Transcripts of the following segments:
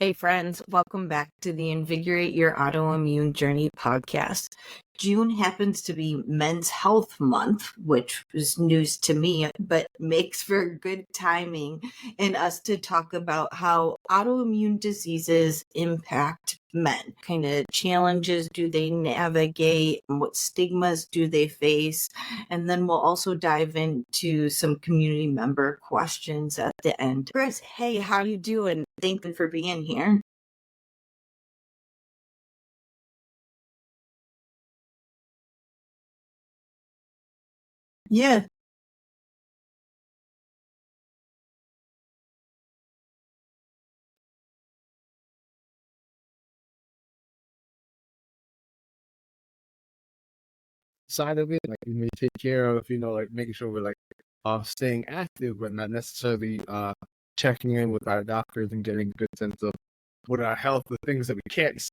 Hey friends, welcome back to the Invigorate Your Autoimmune Journey podcast. June happens to be Men's Health Month, which is news to me, but makes for good timing in us to talk about how autoimmune diseases impact men. Kind of challenges do they navigate? What stigmas do they face? And then we'll also dive into some community member questions at the end. Chris, hey, how you doing? Thank you for being here. Yeah. Side of it, like we may take care of, like making sure we're like staying active, but not necessarily checking in with our doctors and getting a good sense of what our health, the things that we can't see.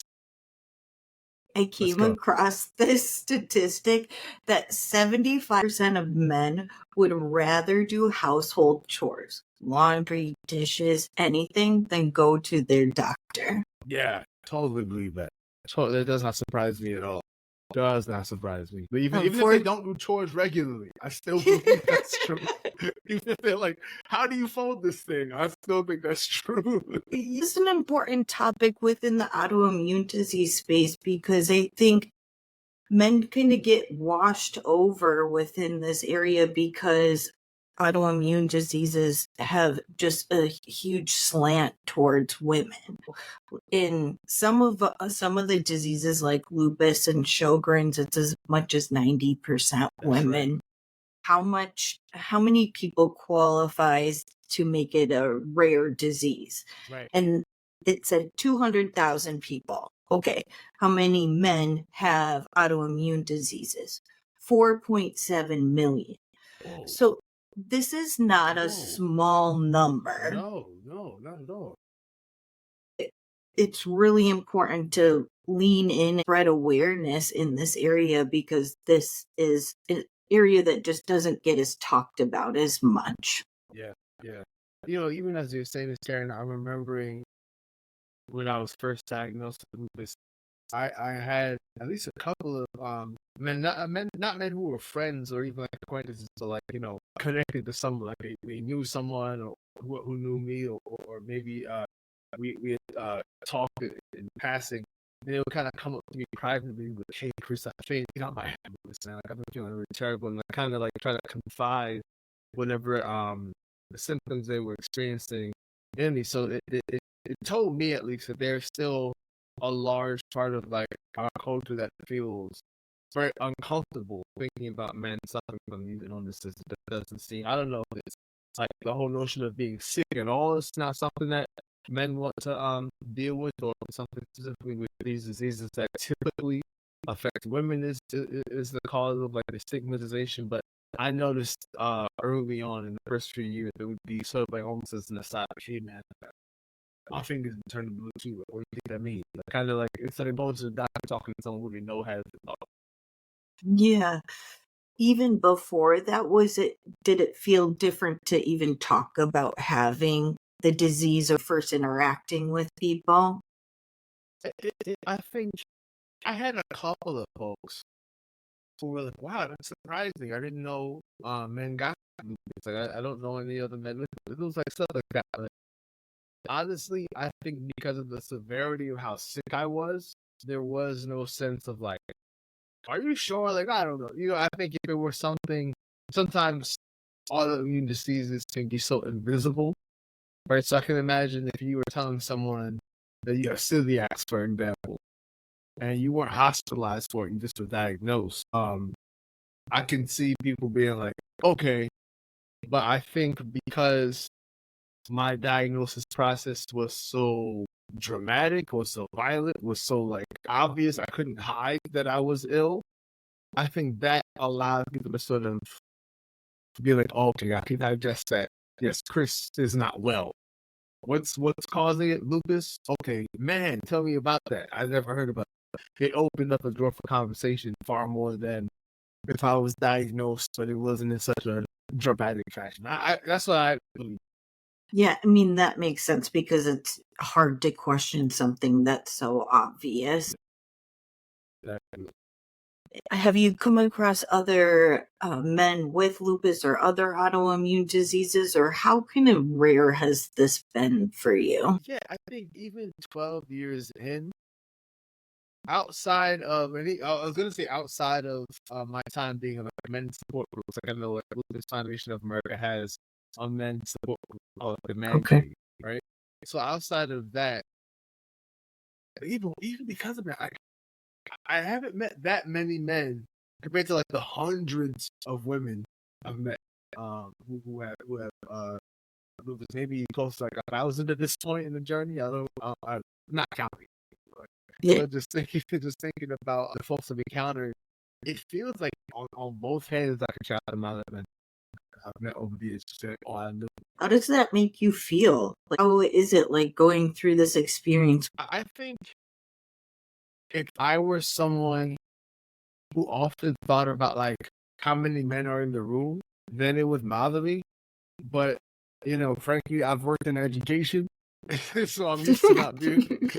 I Let's came go. across this statistic that 75% of men would rather do household chores, laundry, dishes, anything than go to their doctor. Yeah, totally believe that. So that does not surprise me at all. Does not surprise me. But even if they don't do chores regularly, I still believe that's true. Even if they're like, how do you fold this thing? I still think that's true. It's an important topic within the autoimmune disease space because I think men kind of get washed over within this area because autoimmune diseases have just a huge slant towards women. In some of the diseases like lupus and Sjogren's, it's as much as 90% women. Right. How many people qualifies to make it a rare disease? Right. And it said 200,000 people. Okay, how many men have autoimmune diseases? 4.7 million. Whoa. So this is not a small number. No, not at all. It's really important to lean in and spread awareness in this area because this is an area that just doesn't get as talked about as much. Yeah. Even as you're saying this, Karin, I'm remembering when I was first diagnosed with lupus, I had at least a couple of men, not men who were friends or even like acquaintances, so like connected to someone, like they knew someone or who knew me, or maybe we had talked in passing. And they would kind of come up to me privately with, "Hey, Chris, I think I might have this now. Like, I've been feeling really terrible," and I kind of like try to confide whatever the symptoms they were experiencing in me. So it told me at least that there's still a large part of like our culture that feels very uncomfortable thinking about men suffering from these illnesses. That doesn't seem, I don't know if it's like the whole notion of being sick and all. It's not something that men want to deal with, or something specifically with these diseases that typically affect women is the cause of like the stigmatization. But I noticed early on in the first few years, it would be sort of like almost as an aside, "Hey man, my fingers turning blue too. What do you think that means?" Kind of like it's like going to the doctor talking to someone who we know has it. Yeah. Even before that, did it feel different to even talk about having the disease or first interacting with people? I think I had a couple of folks who were like, "Wow, that's surprising. I didn't know men got lupus. Like, I don't know any other men with it." It was like stuff like that. Like, honestly, I think because of the severity of how sick I was, there was no sense of like, "Are you sure?" Like, I don't know. I think if it were something, sometimes autoimmune diseases can be so invisible, right? So I can imagine if you were telling someone that you have celiac, for example, and you weren't hospitalized for it, you just were diagnosed. I can see people being like, "Okay," but I think because my diagnosis process was so dramatic, was so violent, was so like obvious, I couldn't hide that I was ill. I think that allowed people to sort of be like, "Okay, I can digest that. Yes, Chris is not well. What's causing it? Lupus? Okay, man, tell me about that. I never heard about it." It opened up a door for conversation far more than if I was diagnosed, but it wasn't in such a dramatic fashion. That's what I believe. Yeah, I mean, that makes sense because it's hard to question something that's so obvious. Have you come across other men with lupus or other autoimmune diseases, or how kind of rare has this been for you? Yeah, I think even 12 years in, outside of I was gonna say outside of my time being a men's support group, like I know like Lupus Foundation of America has a men's support group called the Man Okay. Cave, right? So outside of that, even because of that, I haven't met that many men compared to like the hundreds of women I've met who have lupus, maybe close to like 1,000 at this point in the journey. I'm not counting. Yeah. But just thinking about the folks I've encountered, it feels like on both hands I can count the amount of men I've met over the years. Just like, oh, I knew. How does that make you feel? Like, how is it like going through this experience? I think if I were someone who often thought about like how many men are in the room, then it would bother me. But frankly, I've worked in education, so I'm used to not being.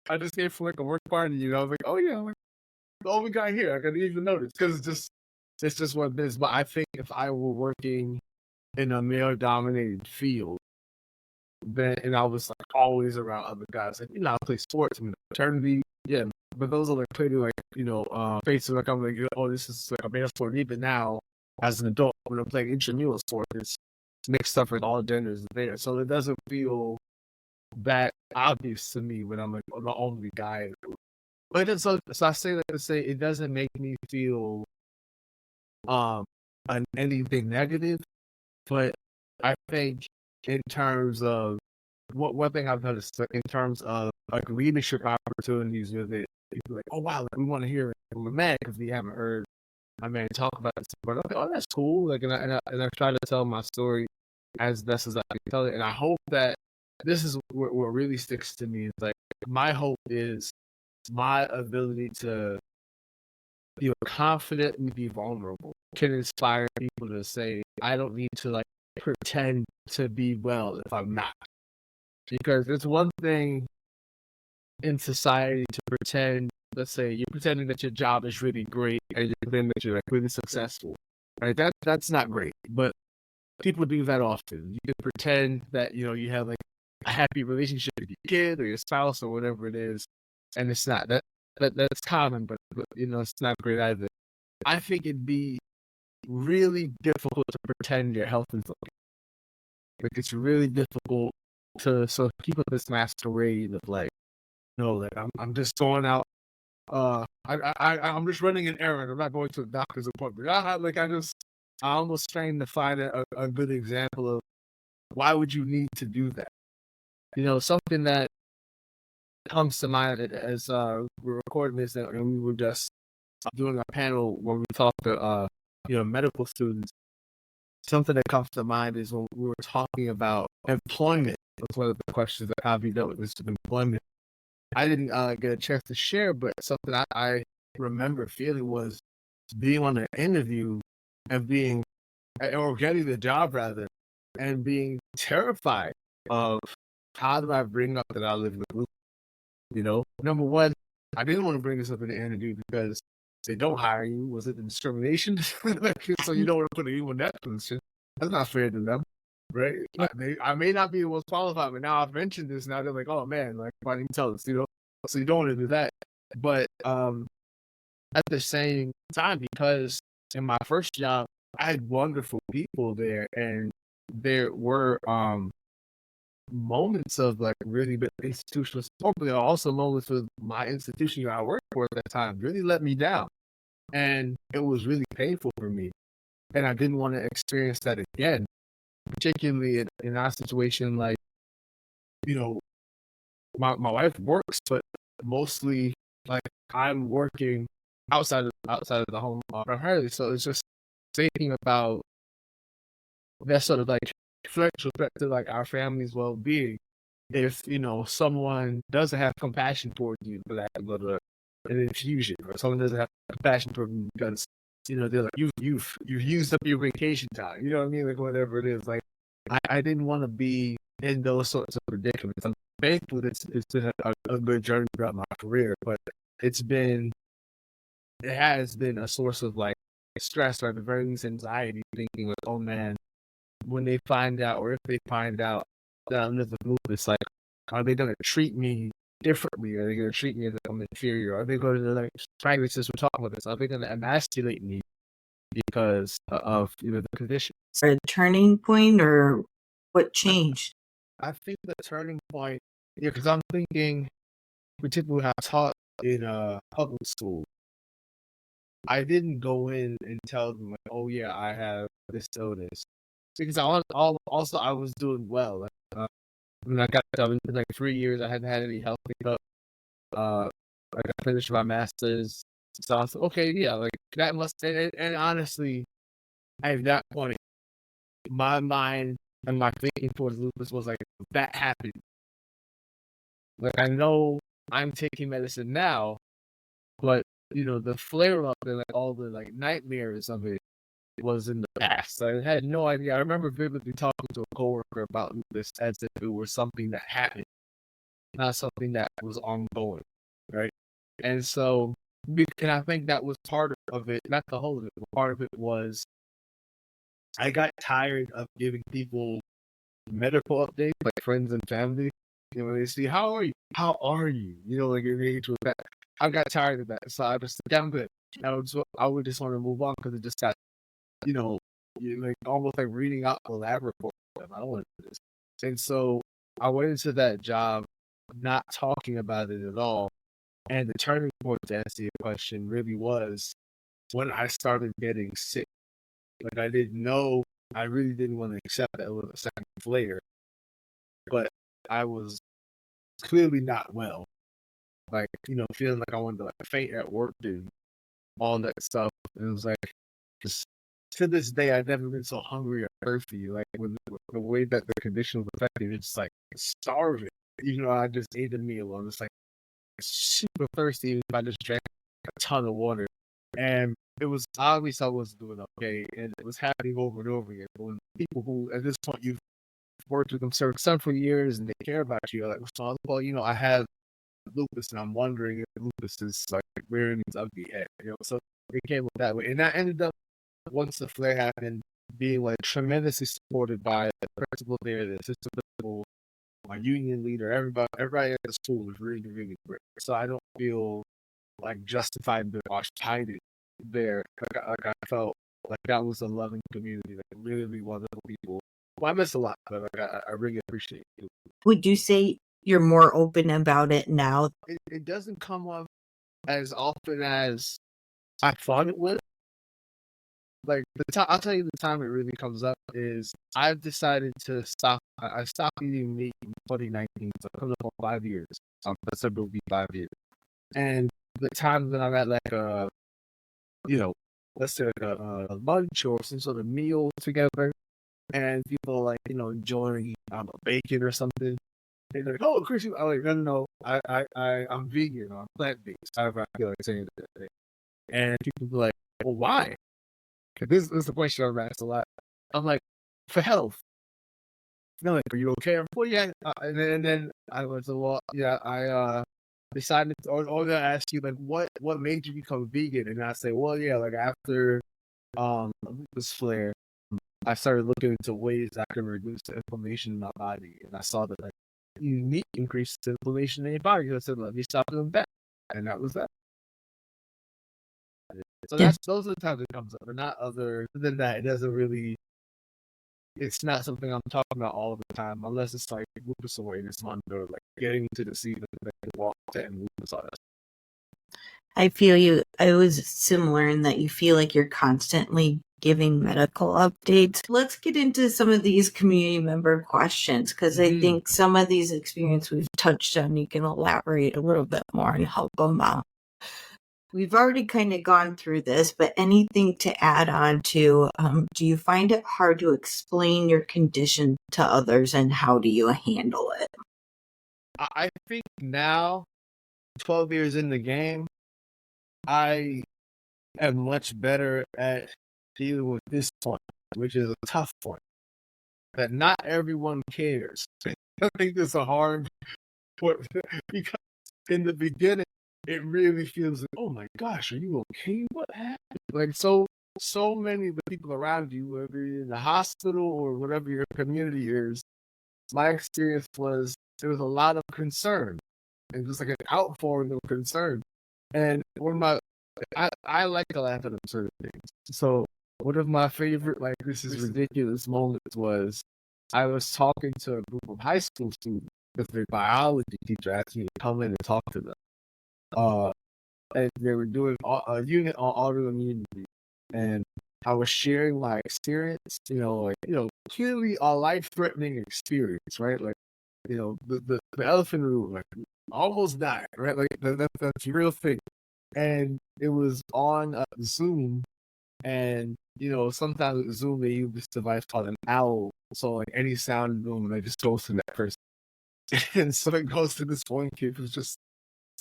I just came from like a work party, I was like, oh yeah, like, the only guy here. I couldn't even notice because it's just what it is. But I think if I were working in a male-dominated field, then and I was like always around other guys, like I play sports, fraternity, yeah. But those are like pretty like faces like I'm like, oh, this is like a male sport. Even now, as an adult, when I'm playing intramural sport, it's mixed up with all genders there, so it doesn't feel that obvious to me when I'm like the only guy. But so I say that to say it doesn't make me feel um anything negative, but I think in terms of one thing I've noticed in terms of like leadership opportunities with it, people like, oh wow, like, we want to hear it from a man because we haven't heard my man talk about this. But I'm like, oh, that's cool. Like, and I try to tell my story as best as I can tell it, and I hope that this is what really sticks to me. Is like my hope is my ability to feel confident and be vulnerable can inspire people to say, I don't need to like pretend to be well if I'm not. Because it's one thing in society to pretend, let's say you're pretending that your job is really great and you're pretending that you're like really successful. Right? That's not great. But people do that often. You can pretend that, you have like a happy relationship with your kid or your spouse or whatever it is, and it's not. That's common, but it's not great either. I think it'd be really difficult to pretend your health is okay. Like it's really difficult to keep up this masquerade of like, like I'm just going out. I'm just running an errand. I'm not going to a doctor's appointment. I almost trying to find a good example of why would you need to do that. Something that comes to mind as we're recording this, that we were just doing a panel where we talked to medical students. Something that comes to mind is when we were talking about employment. That's one of the questions that Javi dealt with was employment. I didn't get a chance to share, but something I remember feeling was being on an interview and or getting the job rather, and being terrified of how do I bring up that I live with lupus. Number one, I didn't want to bring this up in the interview because they don't hire you. Was it discrimination? So you don't want to put anyone in that position. That's not fair to them, right? I may not be the most qualified, but now I've mentioned this. Now they're like, oh man, like why didn't you tell us? So you don't want to do that. But at the same time, because in my first job, I had wonderful people there, and there were moments of like really big institutional support, but there are also moments with my institution I worked for at that time really let me down. And it was really painful for me. And I didn't want to experience that again, particularly in our situation, like, my wife works, but mostly like I'm working outside of the home primarily. So it's just thinking about that sort of like respect to like our family's well being. If someone doesn't have compassion towards you for that, go to an infusion, or someone doesn't have compassion for you because they're like you've used up your vacation time. You know what I mean? Like whatever it is, like I didn't want to be in those sorts of predicaments. I'm thankful it's been a good journey throughout my career, but it has been a source of like stress or at the very least anxiety, thinking like, oh man, when they find out or if they find out that I'm living with lupus, like, are they gonna treat me differently? Are they gonna treat me as I'm inferior? Are they gonna like practices we're talking about this? Are they gonna emasculate me because of the condition? A turning point, or what changed? I think the turning point, yeah, because I'm thinking, particularly how I taught in public school, I didn't go in and tell them like, oh yeah, I have this illness, because also I was doing well. Like, when I got done in like 3 years, I hadn't had any health hiccup. I got finished my master's, so I was like, okay, yeah, like that must. And honestly, at that point, my mind and my thinking towards lupus was like, that happened. Like I know I'm taking medicine now, but the flare up and like all the like nightmares of it was in the past. I had no idea. I remember vividly talking to a coworker about lupus as if it were something that happened, not something that was ongoing, right? And so, and I think that was part of it, not the whole of it, but part of it was I got tired of giving people medical updates, like friends and family. When they see, how are you? How are you? Like you're age with that. I got tired of that. So I was like, I'm good. I would just want to move on because it just got, like almost like reading out the lab report. I don't want to do this. And so I went into that job not talking about it at all. And the turning point to answer your question really was when I started getting sick. Like I didn't know, I really didn't want to accept that it was a second flare, but I was clearly not well. Like, feeling like I wanted to like faint at work and all that stuff. And it was like, just to this day, I've never been so hungry or thirsty. Like with the way that the condition was affecting, it's like starving. I just ate a meal. I'm just like super thirsty if I just drank a ton of water. And it was obvious I was doing okay, and it was happening over and over again. When people who, at this point, you've worked with them for years and they care about you, like, well, I have lupus, and I'm wondering if lupus is like rearing its ugly head. So it came up that way, and I ended up once the flare happened, being like tremendously supported by the principal there, the assistant principal, my union leader, everybody at the school was really, really great. So I don't feel like justified to watch Titan there. Like I felt like that was a loving community, like really wonderful people. Well, I miss a lot, but like I really appreciate it. Would you say you're more open about it now? It doesn't come up as often as I thought it would. Like I'll tell you the time it really comes up is I've decided to stop. I stopped eating meat in 2019, so coming up on 5 years. December will be 5 years. And the times when I'm at like let's say like a lunch or some sort of meal together, and people are like enjoying bacon or something. They're like, "Oh, Chris, I'm like, no, I'm vegan, or I'm plant based." However, I feel like saying it. And people be like, "Well, why?" This is a question I'm asked a lot. I'm like, "For health." They're like, "Are you okay?" I'm like, "Well, yeah." And then I was a lot. Yeah, I decided, or they'll ask you like, what made you become vegan? And I say, well, yeah, like after lupus flare, I started looking into ways I could reduce the inflammation in my body, and I saw that like meat increases inflammation in your body. So I said, let me stop doing that, and that was that. So those are the times it comes up, but not other than that. It doesn't really. It's not something I'm talking about all the time, unless it's like lupus awareness month or like getting to the season that you walk and lupus on us. I feel you. I was similar in that you feel like you're constantly giving medical updates. Let's get into some of these community member questions, because I think some of these experiences we've touched on, you can elaborate a little bit more and help them out. We've already kind of gone through this, but anything to add on to, do you find it hard to explain your condition to others, and how do you handle it? I think now, 12 years in the game, I am much better at dealing with this point, which is a tough point. that not everyone cares. I think that's a hard part because in the beginning, it really feels like, oh my gosh, are you okay? What happened? Like so many of the people around you, whether you're in the hospital or whatever your community is, my experience was there was a lot of concern. It was like an outpouring of concern. And one of my I like to laugh at absurd things. So one of my favorite, like, this is ridiculous moments was I was talking to a group of high school students because their biology teacher asked me to come in and talk to them. And they were doing a unit on autoimmune disease, and I was sharing my experience, clearly a life-threatening experience, right? Like, the elephant in the room, like, almost died, right? Like, that's a real thing. And it was on Zoom, and, sometimes with Zoom, they use this device called an owl. So, like, any sound in the room, it just goes to that person. And so it goes to this one kid who's just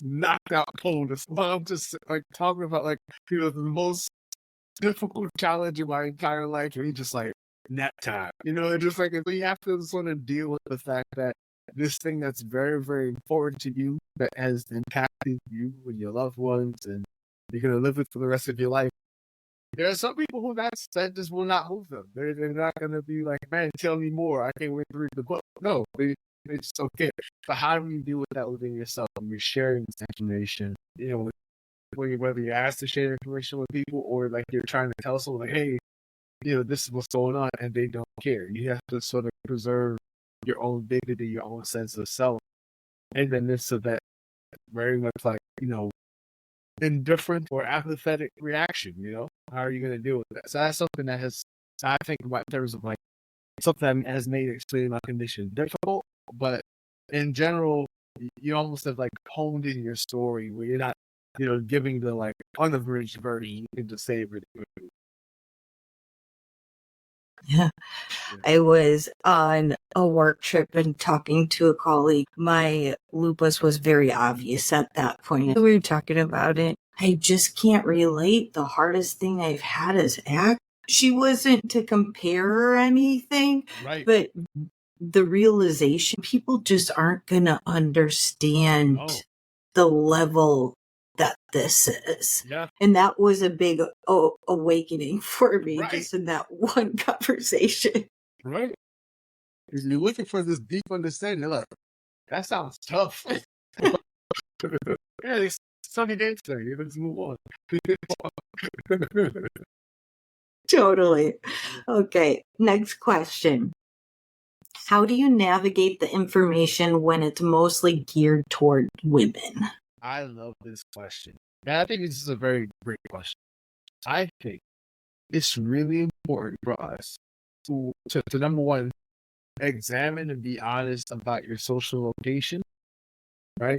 knocked out cold. His mom just, like, talking about, like, the most difficult challenge in my entire life, and he just, like, nap time. It's just like, you have to sort of deal with the fact that this thing that's very, very important to you, that has impacted you and your loved ones, and you're going to live it for the rest of your life. There are some people who that just will not move them. They're not going to be like, man, tell me more. I can't wait to read the book. No, they just don't care. But how do you deal with that within yourself when you're sharing this information? Whether you're asked to share information with people or like you're trying to tell someone, like, hey, this is what's going on, and they don't care. You have to sort of preserve your own dignity, your own sense of self. And then this, so that very much like, indifferent or apathetic reaction, how are you going to deal with that? So that's something that has, I think, in terms of like, something that has made explaining my condition difficult, but in general, you almost have like honed in your story where you're not, giving the like unabridged version. You can just say it. Yeah. I was on a work trip and talking to a colleague. My lupus was very obvious at that point. We were talking about it. I just can't relate. The hardest thing I've had is act. She wasn't to compare or anything, Right. But the realization people just aren't going to understand the level that this is. Yeah. And that was a big awakening for me, just in that one conversation. Right. Because you're looking for this deep understanding. Like, that sounds tough. Yeah, it's sunny day today. Let's move on. Totally. Okay, next question. How do you navigate the information when it's mostly geared toward women? I love this question. And I think this is a very great question. I think it's really important for us to number one, examine and be honest about your social location, right?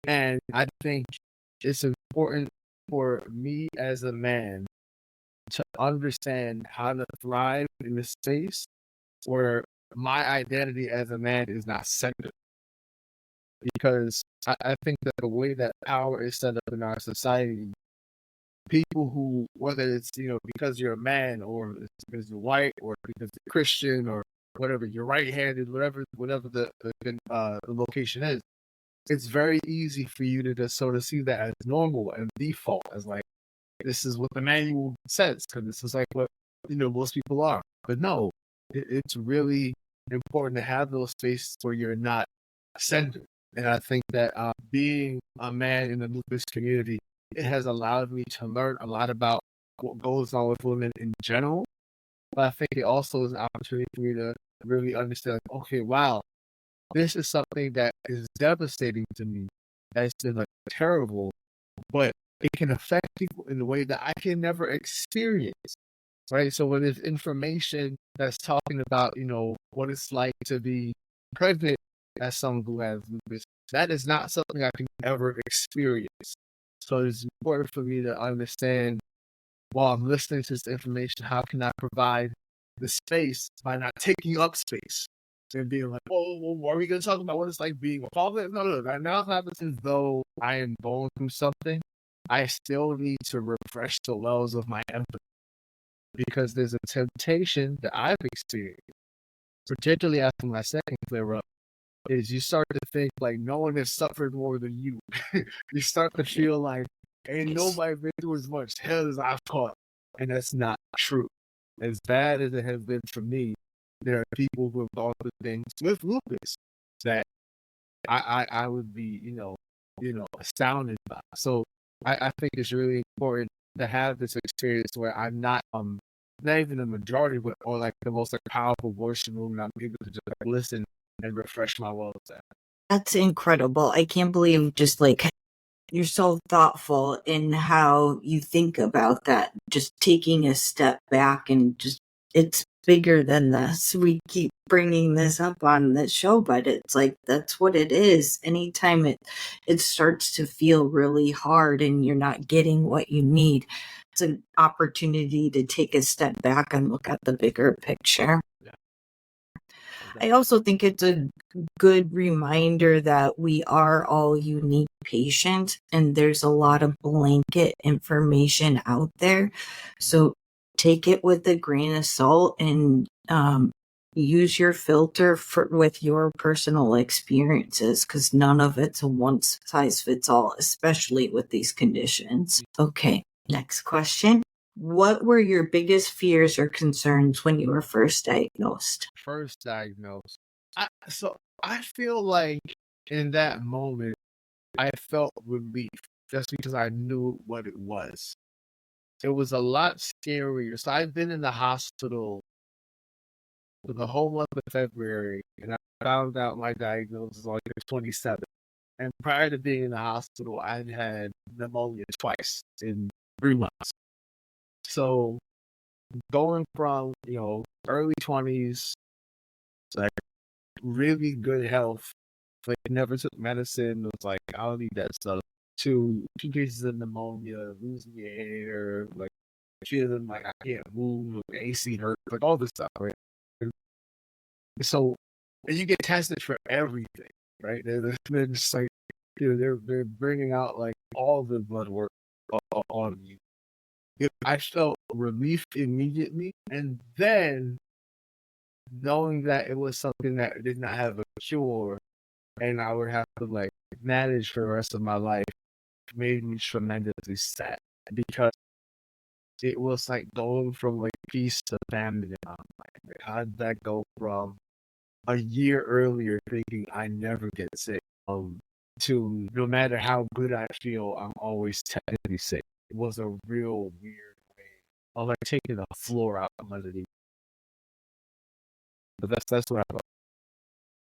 And I think it's important for me as a man to understand how to thrive in a space where my identity as a man is not centered. Because I think that the way that power is set up in our society, people who, whether it's, because you're a man or it's because you're white or because you're Christian or whatever, you're right-handed, whatever the location is, it's very easy for you to just sort of see that as normal and default, as like, this is what the manual says, because this is like what, most people are. But no, it's really important to have those spaces where you're not centered. And I think that being a man in the lupus community, it has allowed me to learn a lot about what goes on with women in general. But I think it also is an opportunity for me to really understand, like, okay, wow, this is something that is devastating to me. That's been like terrible, but it can affect people in a way that I can never experience. Right. So when there's information that's talking about, what it's like to be pregnant as someone who has lupus, that is not something I can ever experience. So it's important for me to understand, while I'm listening to this information, how can I provide the space by not taking up space and being like, well, are we going to talk about what it's like being a father? No. Right now it happens as though I am going through something. I still need to refresh the wells of my empathy, because there's a temptation that I've experienced particularly after my second flare up, is you start to think like no one has suffered more than you. You start to feel like ain't nobody been through as much hell as I've caught. And that's not true. As bad as it has been for me, there are people who have gone through things with lupus that I would be, astounded by. So I think it's really important to have this experience where I'm not even the majority, but or like the most like powerful voice in the room, and I'm able to just like listen and refresh my world. That's incredible. I can't believe just like you're so thoughtful in how you think about that. Just taking a step back and just it's bigger than this. We keep bringing this up on this show, but it's like that's what it is. Anytime it starts to feel really hard and you're not getting what you need, it's an opportunity to take a step back and look at the bigger picture. I also think it's a good reminder that we are all unique patients and there's a lot of blanket information out there. So take it with a grain of salt and use your filter with your personal experiences, because none of it's a one size fits all, especially with these conditions. Okay, next question. What were your biggest fears or concerns when you were first diagnosed? First diagnosed. I feel like in that moment, I felt relief just because I knew what it was. It was a lot scarier. So I've been in the hospital for the whole month of February, and I found out my diagnosis on the 27th. And prior to being in the hospital, I'd had pneumonia twice in 3 months. So going from, early 20s, like really good health, like never took medicine, was like, I don't need that stuff, to 2 cases of pneumonia, losing your hair, like feeling like I can't move, AC hurt, like all this stuff, right? So, and you get tested for everything, right? They're just like, they're bringing out like all the blood work on you. I felt relief immediately, and then knowing that it was something that did not have a cure, and I would have to like manage for the rest of my life, made me tremendously sad because it was like going from like peace to famine. I'm like, how did that go from a year earlier thinking I never get sick, to no matter how good I feel, I'm always technically sick? It was a real weird way of like taking the floor out from underneath. But that's what I thought.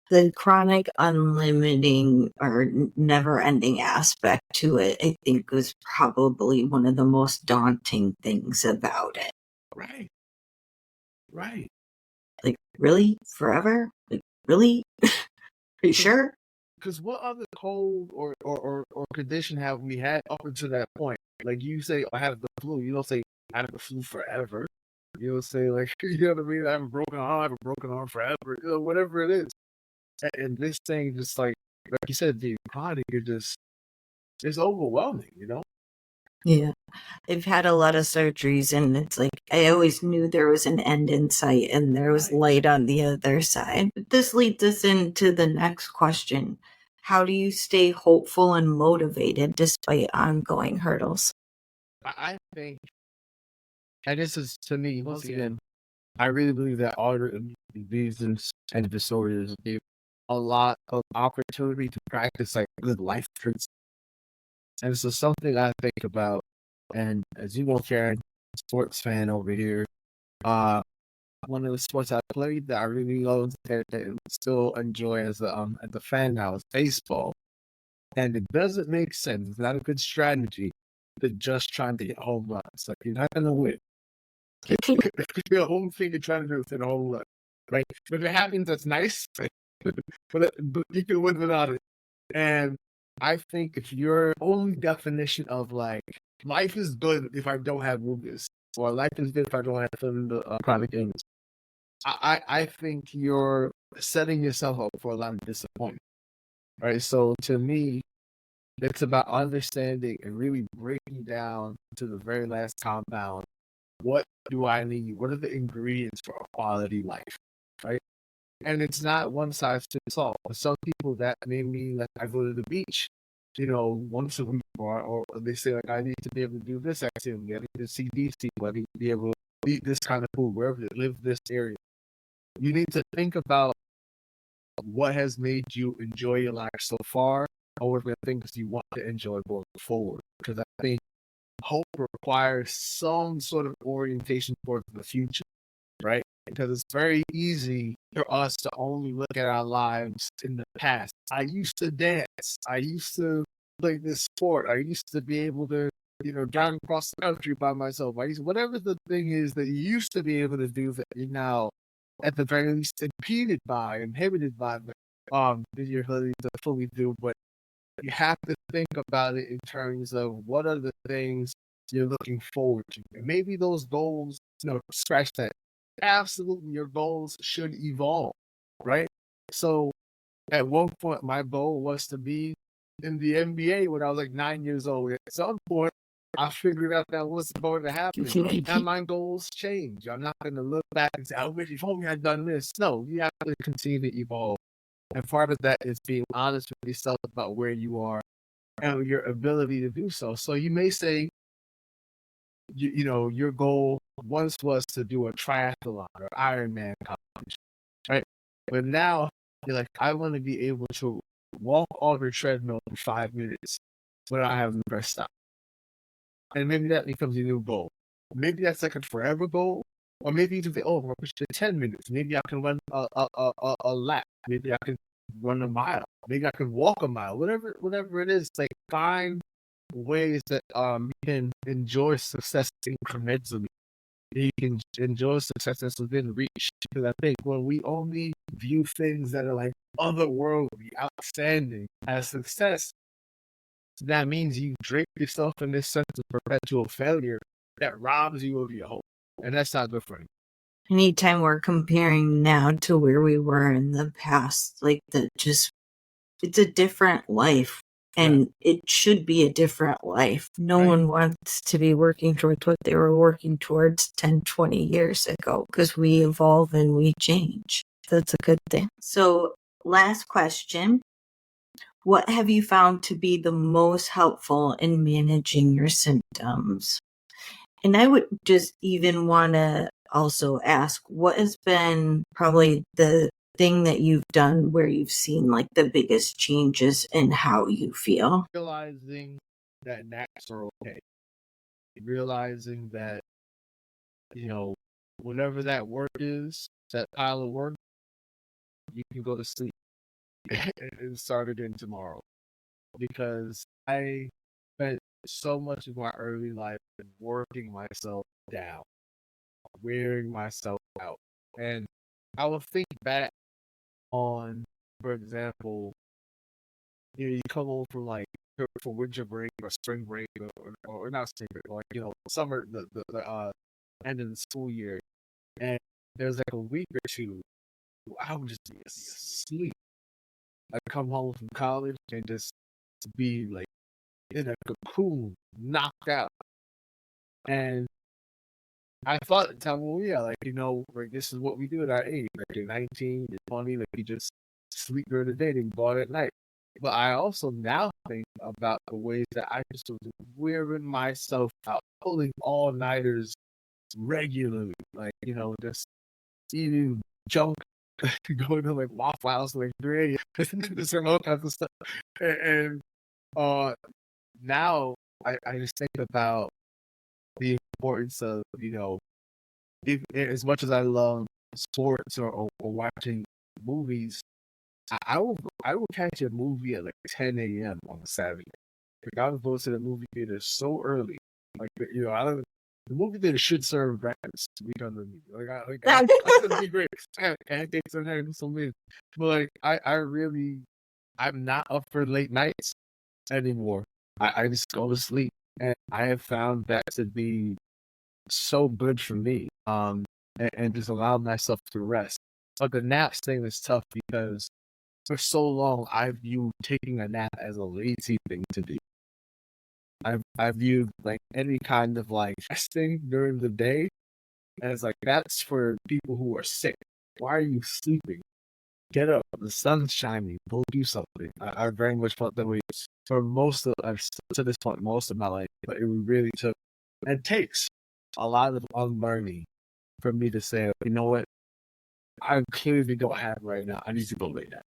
The chronic, unlimiting, or never ending aspect to it, I think, was probably one of the most daunting things about it. Right. Right. Like, really? Forever? Like, really? Are you sure? Because what other cold or condition have we had up until that point? Like you say, I have the flu. You don't say I have the flu forever. You don't say like, you know what I mean? I have a broken arm. I have a broken arm forever. Whatever it is. And this thing just like you said, being chronic, it's overwhelming. Yeah. I've had a lot of surgeries, and it's like I always knew there was an end in sight and there was light on the other side. This leads us into the next question. How do you stay hopeful and motivated despite ongoing hurdles? I think, and this is to me, once again, I really believe that autoimmune diseases and disorders give a lot of opportunity to practice like good life traits. And so something I think about, and as you know, Karin, sports fan over here, one of the sports I played that I really love and still enjoy as a fan now is baseball. And it doesn't make sense. It's not a good strategy to just trying to get home runs. Like you're not gonna win. The whole thing you're trying to do is hit a home run. Right? But if it happens, that's nice. but you can win without it. And I think if your only definition of like life is good if I don't have lupus, or life is good if I don't have some chronic illness, I think you're setting yourself up for a lot of disappointment. Right. So to me, it's about understanding and really breaking down to the very last compound. What do I need? What are the ingredients for a quality life? Right. And it's not one size fits all. For some people, that may mean like I go to the beach, once a week, or they say like I need to be able to do this activity, I need to see these people, I need to be able to eat this kind of food wherever they live, this area. You need to think about what has made you enjoy your life so far, or what are the things you want to enjoy going forward. Because I think hope requires some sort of orientation towards the future, right? Because it's very easy for us to only look at our lives in the past. I used to dance. I used to play this sport. I used to be able to, drive across the country by myself. Whatever the thing is that you used to be able to do that you're now, at the very least, inhibited by, your ability to fully do. But you have to think about it in terms of what are the things you're looking forward to. And maybe those goals, scratch that. Absolutely, your goals should evolve, right? So at one point, my goal was to be in the NBA when I was like 9 years old. At some point, I figured out that was going to happen. And my goals change. I'm not going to look back and say, I wish if only I'd done this. No, you have to continue to evolve. And part of that is being honest with yourself about where you are and your ability to do so. So you may say, your goal once was to do a triathlon or Ironman competition, right? But now you're like, I want to be able to walk on the treadmill for 5 minutes without having to press stop. And maybe that becomes your new goal. Maybe that's like a forever goal. Or maybe you can say, oh, we'll push to 10 minutes. Maybe I can run a lap. Maybe I can run a mile. Maybe I can walk a mile. Whatever it is, like find ways that you can enjoy success incrementally. You can enjoy success that's within reach. Because I think when we only view things that are like otherworldly, outstanding as success, that means you drape yourself in this sense of perpetual failure that robs you of your hope. And that's not good for you. Anytime we're comparing now to where we were in the past, it's a different life. And it should be a different life. No one wants to be working towards what they were working towards 10, 20 years ago, because we evolve and we change. That's a good thing. So, last question. What have you found to be the most helpful in managing your symptoms? And I would just even want to also ask, what has been probably the thing that you've done where you've seen like the biggest changes in how you feel? Realizing that naps are okay. Realizing that, whatever that work is, that pile of work, you can go to sleep and start again tomorrow. Because I spent so much of my early life working myself down, wearing myself out. And I will think back on, for example, you come home from for winter break or spring break or not spring break, summer, the end of the school year, and there's like a week or two I would just be asleep. I'd come home from college and just be like in a cocoon, knocked out. And I thought at the time, well, yeah, this is what we do at our age. Like you're 19, you're 20, like you just sleep during the day and go out at night. But I also now think about the ways that I just was wearing myself out, pulling all-nighters regularly. Just eating junk, going to like Waffle House like 3 a.m. just all kinds of stuff. And now I just think about the importance of, as much as I love sports or watching movies, I will catch a movie at like 10 a.m. on a Saturday. Like I would go to the movie theater so early. Like the movie theater should serve breakfast. I could be great. Pancakes and eggs, so many. But I'm not up for late nights anymore. I just go to sleep, and I have found that to be so good for me. And just allow myself to rest. But the naps thing is tough because for so long I viewed taking a nap as a lazy thing to do. I viewed like any kind of like resting during the day as like that's for people who are sick. Why are you sleeping? get up, the sun's shining, go do something. I very much felt that way for to this point, most of my life, but it really took, and takes a lot of unlearning for me to say, you know what, I clearly don't have right now. I need to go lay down.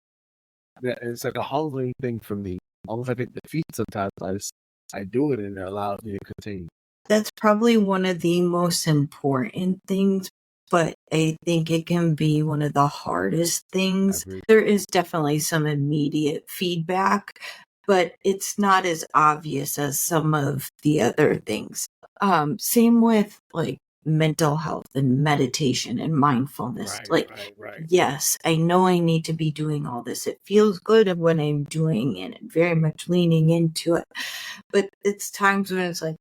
It's like a humbling thing for me. Almost like a defeat sometimes. I do it and it allows me to continue. That's probably one of the most important things, but I think it can be one of the hardest things. There is definitely some immediate feedback, but it's not as obvious as some of the other things. Same with like mental health and meditation and mindfulness. Right. Yes, I know I need to be doing all this. It feels good when I'm doing it and very much leaning into it. But it's times when it's like,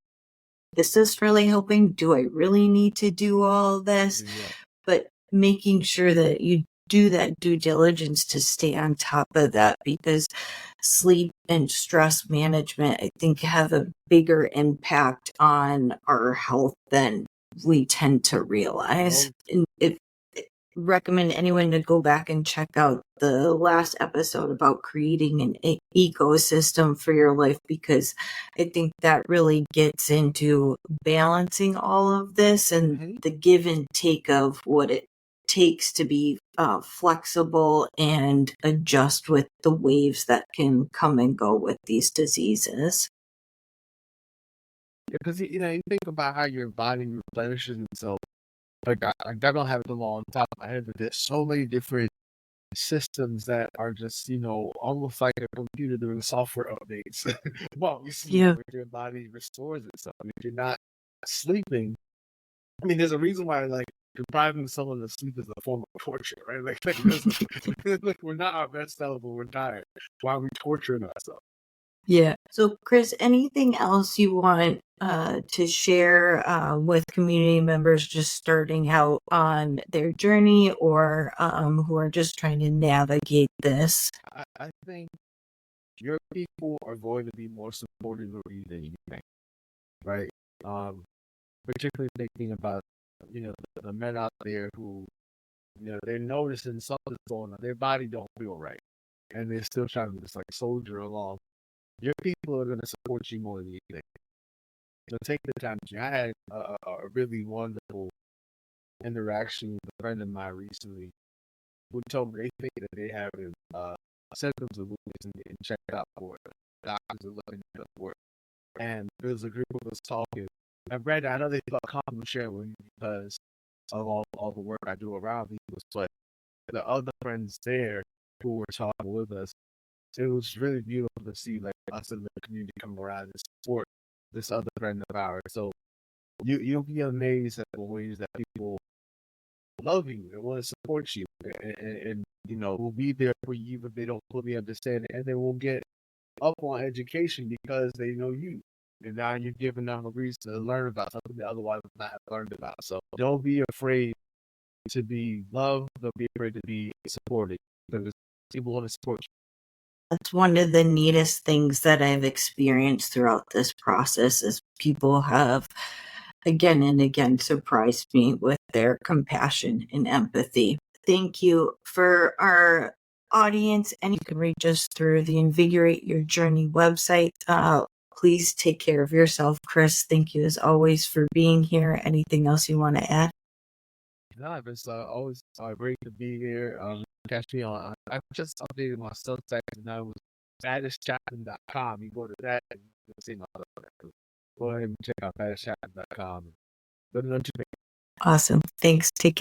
is this really helping? Do I really need to do all this? Yeah. But making sure that you do that due diligence to stay on top of that, because sleep and stress management, I think, have a bigger impact on our health than we tend to realize. And if recommend anyone to go back and check out the last episode about creating an ecosystem for your life, because I think that really gets into balancing all of this and the give and take of what it takes to be flexible and adjust with the waves that can come and go with these diseases. Because you think about how your body replenishes itself. Like I don't have it all on top of my head, but there's so many different systems that are just, almost like a computer doing software updates. Well, you see, when your body restores itself. If you're not sleeping, I mean, there's a reason why, like, depriving someone of sleep is a form of torture, right? Like we're not our best self when we're tired. Why are we torturing ourselves? Yeah. So, Chris, anything else you want to share with community members just starting out on their journey, or who are just trying to navigate this? I think your people are going to be more supportive of you than you think, right? Particularly thinking about, the men out there who, they're noticing something's going on. Their body don't feel right, and they're still trying to just like soldier along. Your people are going to support you more than you think. So take the time. I had a really wonderful interaction with a friend of mine recently who told me they think that they have symptoms of lupus and checked out for it. Doctors are looking for it. And there was a group of us talking. And Brad, I know they felt comfortable sharing with me because of all the work I do around lupus, but the other friends there who were talking with us, it was really beautiful to see like us in the community come around and support this other friend of ours. So you'll be amazed at the ways that people love you and want to support you, and will be there for you even if they don't fully understand it, and they will get up on education because they know you. And now you're giving them a reason to learn about something they otherwise would not have learned about. So don't be afraid to be loved. Don't be afraid to be supported because people want to support you. That's one of the neatest things that I've experienced throughout this process is people have again and again surprised me with their compassion and empathy. Thank you. For our audience, and you can reach us through the Invigorate Your Journey website. Please take care of yourself. Chris, thank you as always for being here. Anything else you want to add? No, it's always great to be here. Catch me on. I just updated my Substack, and I was baddeschapman.com. You go to that and you can see my other. Go ahead and check out baddeschapman.com. Good luck to me. Awesome. Thanks. Take care.